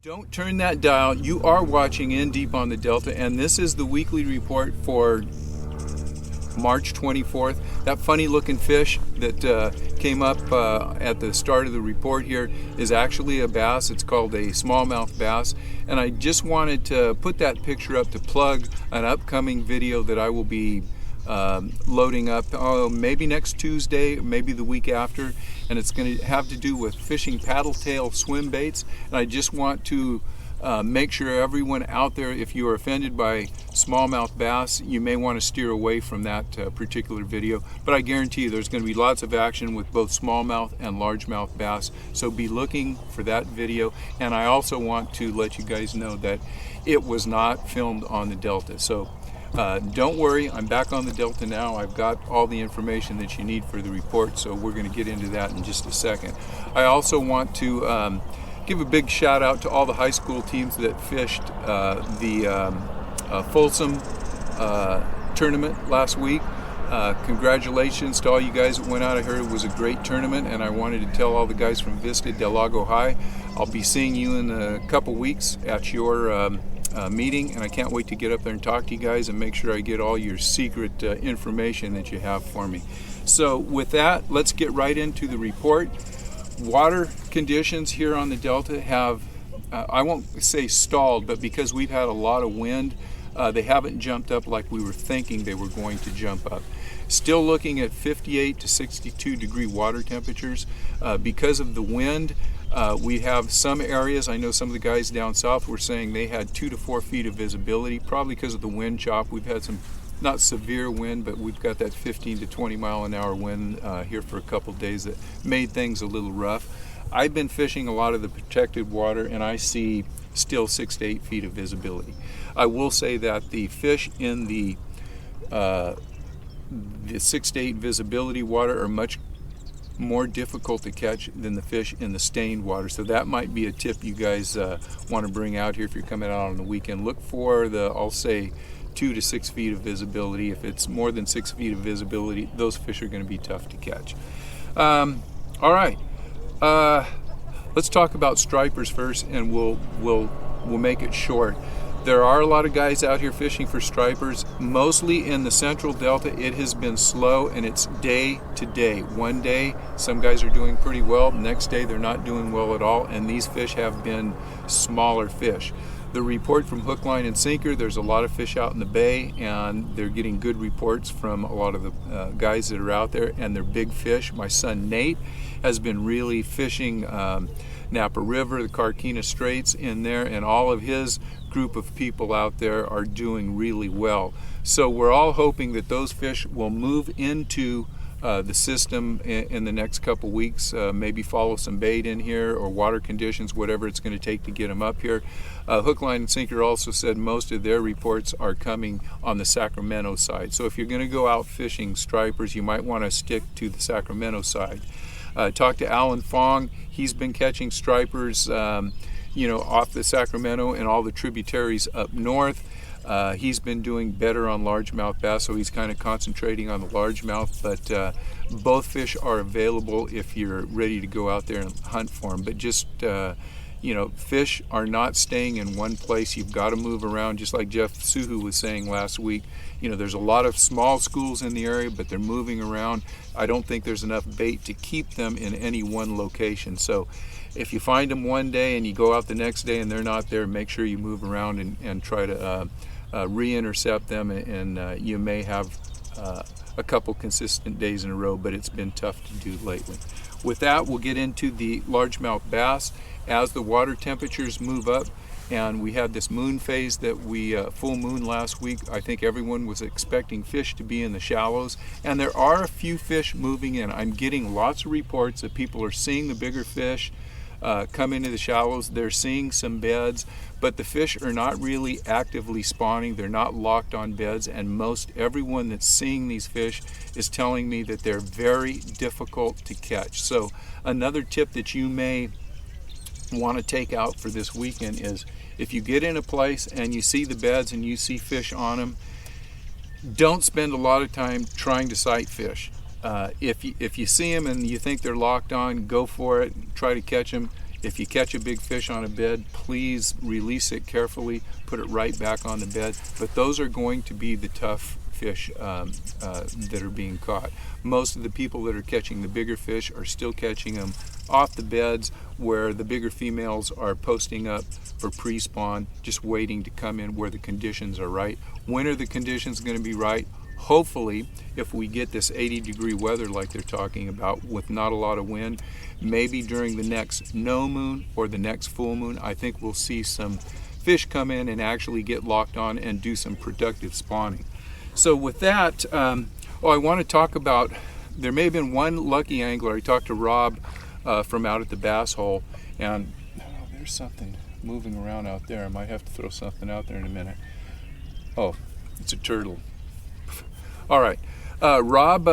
Don't turn that dial. You are watching In Deep on the Delta, and this is the weekly report for March 24th. That funny looking fish that came up at the start of the report here is actually a bass. It's called a smallmouth bass, and I just wanted to put that picture up to plug an upcoming video that I will be loading up maybe next Tuesday, maybe the week after, and it's going to have to do with fishing paddle tail swim baits. And I just want to make sure everyone out there, if you are offended by smallmouth bass, you may want to steer away from that particular video, but I guarantee you there's going to be lots of action with both smallmouth and largemouth bass, so be looking for that video. And I also want to let you guys know that it was not filmed on the Delta, so don't worry, I'm back on the Delta now. I've got all the information that you need for the report, so we're going to get into that in just a second. I also want to give a big shout out to all the high school teams that fished the Folsom tournament last week. Congratulations to all you guys that went out. I heard it was a great tournament, and I wanted to tell all the guys from Vista Del Lago High, I'll be seeing you in a couple weeks at your meeting, and I can't wait to get up there and talk to you guys and make sure I get all your secret information that you have for me. So with that, let's get right into the report. Water conditions here on the Delta have, I won't say stalled, but because we've had a lot of wind, they haven't jumped up like we were thinking they were going to jump up. Still looking at 58 to 62 degree water temperatures. Because of the wind, we have some areas, I know some of the guys down south were saying they had 2 to 4 feet of visibility, probably because of the wind chop. We've had some not severe wind, but we've got that 15 to 20 mile an hour wind here for a couple days that made things a little rough. I've been fishing a lot of the protected water, and I see still 6 to 8 feet of visibility. I will say that the fish in the 6 to 8 visibility water are much more difficult to catch than the fish in the stained water. So that might be a tip you guys want to bring out here if you're coming out on the weekend. Look for the, I'll say, 2 to 6 feet of visibility. If it's more than 6 feet of visibility, those fish are going to be tough to catch. All right, let's talk about stripers first, and we'll make it short. There are a lot of guys out here fishing for stripers. Mostly in the central Delta, it has been slow, and it's day to day. One day, some guys are doing pretty well. Next day, they're not doing well at all, and these fish have been smaller fish. The report from Hook, Line, and Sinker, there's a lot of fish out in the bay, and they're getting good reports from a lot of the guys that are out there, and they're big fish. My son Nate has been really fishing Napa River, the Carquina Straits in there, and all of his group of people out there are doing really well. So we're all hoping that those fish will move into the system in the next couple weeks, maybe follow some bait in here or water conditions, whatever it's going to take to get them up here. Hook, Line, and Sinker also said most of their reports are coming on the Sacramento side. So if you're going to go out fishing stripers, you might want to stick to the Sacramento side. Talked to Alan Fong. He's been catching stripers off the Sacramento and all the tributaries up north. He's been doing better on largemouth bass, so he's kind of concentrating on the largemouth, but both fish are available if you're ready to go out there and hunt for them. But just fish are not staying in one place. You've got to move around, just like Jeff Suhu was saying last week. There's a lot of small schools in the area, but they're moving around. I don't think there's enough bait to keep them in any one location. So if you find them one day and you go out the next day and they're not there, make sure you move around and try to re-intercept them, and you may have a couple consistent days in a row, but it's been tough to do lately. With that, we'll get into the largemouth bass. As the water temperatures move up, and we had this moon phase that we full moon last week, I think everyone was expecting fish to be in the shallows, and there are a few fish moving in. I'm getting lots of reports that people are seeing the bigger fish come into the shallows. They're seeing some beds, but the fish are not really actively spawning. They're not locked on beds, and most everyone that's seeing these fish is telling me that they're very difficult to catch. So another tip that you may want to take out for this weekend is, if you get in a place and you see the beds and you see fish on them, don't spend a lot of time trying to sight fish. If you see them and you think they're locked on, go for it, try to catch them. If you catch a big fish on a bed, please release it carefully, put it right back on the bed. But those are going to be the tough fish that are being caught. Most of the people that are catching the bigger fish are still catching them off the beds where the bigger females are posting up for pre-spawn, just waiting to come in where the conditions are right. When are the conditions going to be right? Hopefully, if we get this 80-degree weather like they're talking about with not a lot of wind, maybe during the next no moon or the next full moon, I think we'll see some fish come in and actually get locked on and do some productive spawning. So with that, I want to talk about, there may have been one lucky angler. I talked to Rob from out at the bass hole, and there's something moving around out there. I might have to throw something out there in a minute. Oh, it's a turtle. All right, Rob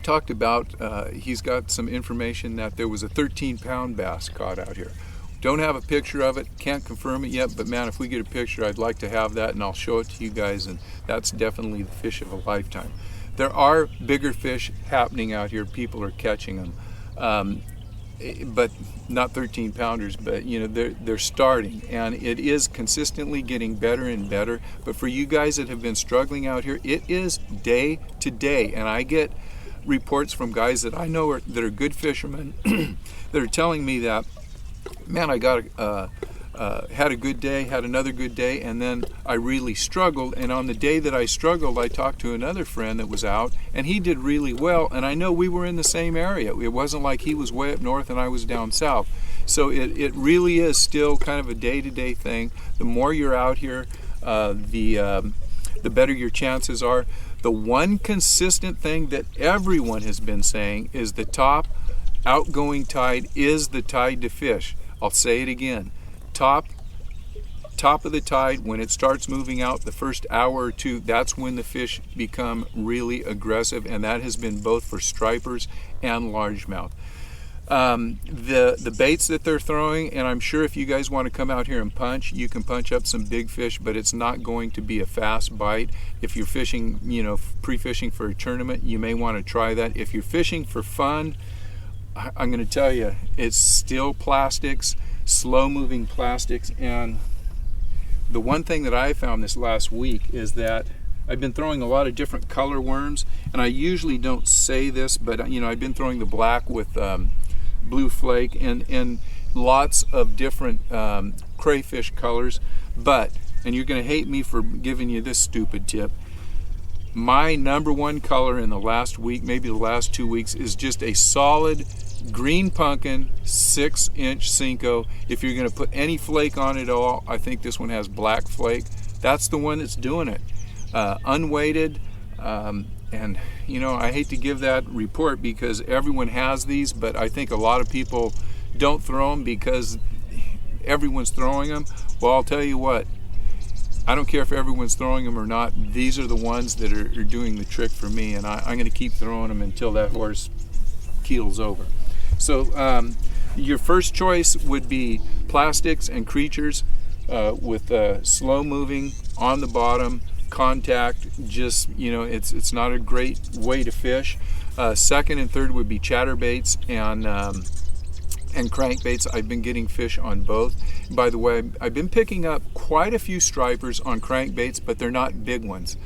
talked about, he's got some information that there was a 13-pound bass caught out here. Don't have a picture of it, can't confirm it yet, but man, if we get a picture, I'd like to have that, and I'll show it to you guys, and that's definitely the fish of a lifetime. There are bigger fish happening out here. People are catching them, but not 13-pounders, but you know, they're starting, and it is consistently getting better and better. But for you guys that have been struggling out here, it is day to day, and I get reports from guys that I know that are good fishermen that are telling me that, man, I got had a good day, had another good day, and then I really struggled. And on the day that I struggled, I talked to another friend that was out, and he did really well. And I know we were in the same area. It wasn't like he was way up north and I was down south. So it really is still kind of a day-to-day thing. The more you're out here, the better your chances are. The one consistent thing that everyone has been saying is the top outgoing tide is the tide to fish. I'll say it again. Top of the tide, when it starts moving out the first hour or two, that's when the fish become really aggressive, and that has been both for stripers and largemouth. The baits that they're throwing, and I'm sure if you guys want to come out here and punch, you can punch up some big fish, but it's not going to be a fast bite. If you're fishing, you know, pre-fishing for a tournament, you may want to try that. If you're fishing for fun, I'm going to tell you, it's still plastics, slow-moving plastics. And the one thing that I found this last week is that I've been throwing a lot of different color worms, and I usually don't say this, but you know, I've been throwing the black with blue flake and lots of different crayfish colors. But, and you're going to hate me for giving you this stupid tip, my number one color in the last week, maybe the last 2 weeks, is just a solid green pumpkin 6-inch Cinco. If you're going to put any flake on it at all, I think this one has black flake. That's the one that's doing it. Unweighted, and you know, I hate to give that report because everyone has these, but I think a lot of people don't throw them because everyone's throwing them. Well, I'll tell you what, I don't care if everyone's throwing them or not. These are the ones that are doing the trick for me, and I'm going to keep throwing them until that horse keels over. So your first choice would be plastics and creatures with slow moving on the bottom, contact. Just, you know, it's not a great way to fish. Second and third would be chatterbaits and crankbaits. I've been getting fish on both. By the way, I've been picking up quite a few stripers on crankbaits, but they're not big ones.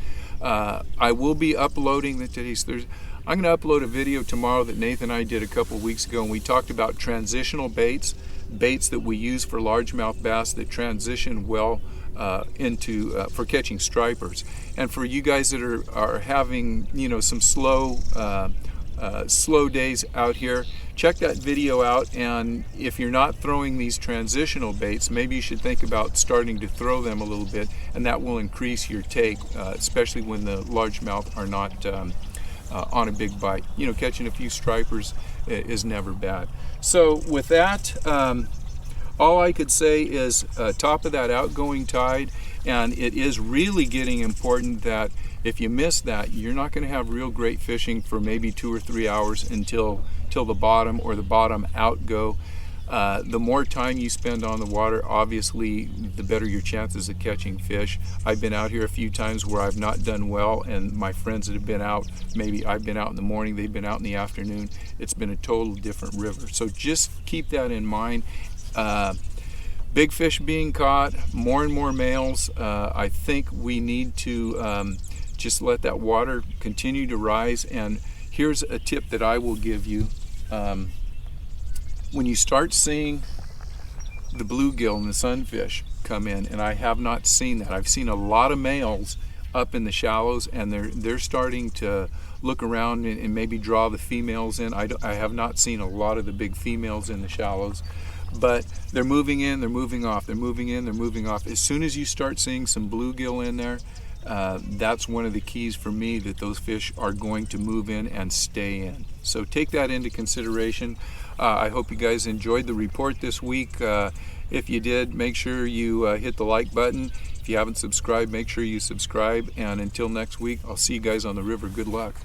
I will be uploading today's Thursday. I'm going to upload a video tomorrow that Nathan and I did a couple weeks ago, and we talked about transitional baits that we use for largemouth bass that transition well into for catching stripers. And for you guys that are having, you know, some slow days out here, check that video out. And if you're not throwing these transitional baits, maybe you should think about starting to throw them a little bit, and that will increase your take, especially when the largemouth are not on a big bite. You know, catching a few stripers is never bad. So with that, all I could say is top of that outgoing tide, and it is really getting important that if you miss that, you're not going to have real great fishing for maybe 2 or 3 hours until the bottom or the bottom outgo. The more time you spend on the water, obviously, the better your chances of catching fish. I've been out here a few times where I've not done well, and my friends that have been out, maybe I've been out in the morning, they've been out in the afternoon. It's been a total different river. So just keep that in mind. Big fish being caught, more and more males. I think we need to just let that water continue to rise. And here's a tip that I will give you. When you start seeing the bluegill and the sunfish come in, and I have not seen that. I've seen a lot of males up in the shallows, and they're starting to look around and maybe draw the females in. I have not seen a lot of the big females in the shallows, but they're moving in, they're moving off, they're moving in, they're moving off. As soon as you start seeing some bluegill in there, that's one of the keys for me that those fish are going to move in and stay in. So take that into consideration. I hope you guys enjoyed the report this week. If you did, make sure you hit the like button. If you haven't subscribed, make sure you subscribe. And until next week, I'll see you guys on the river. Good luck.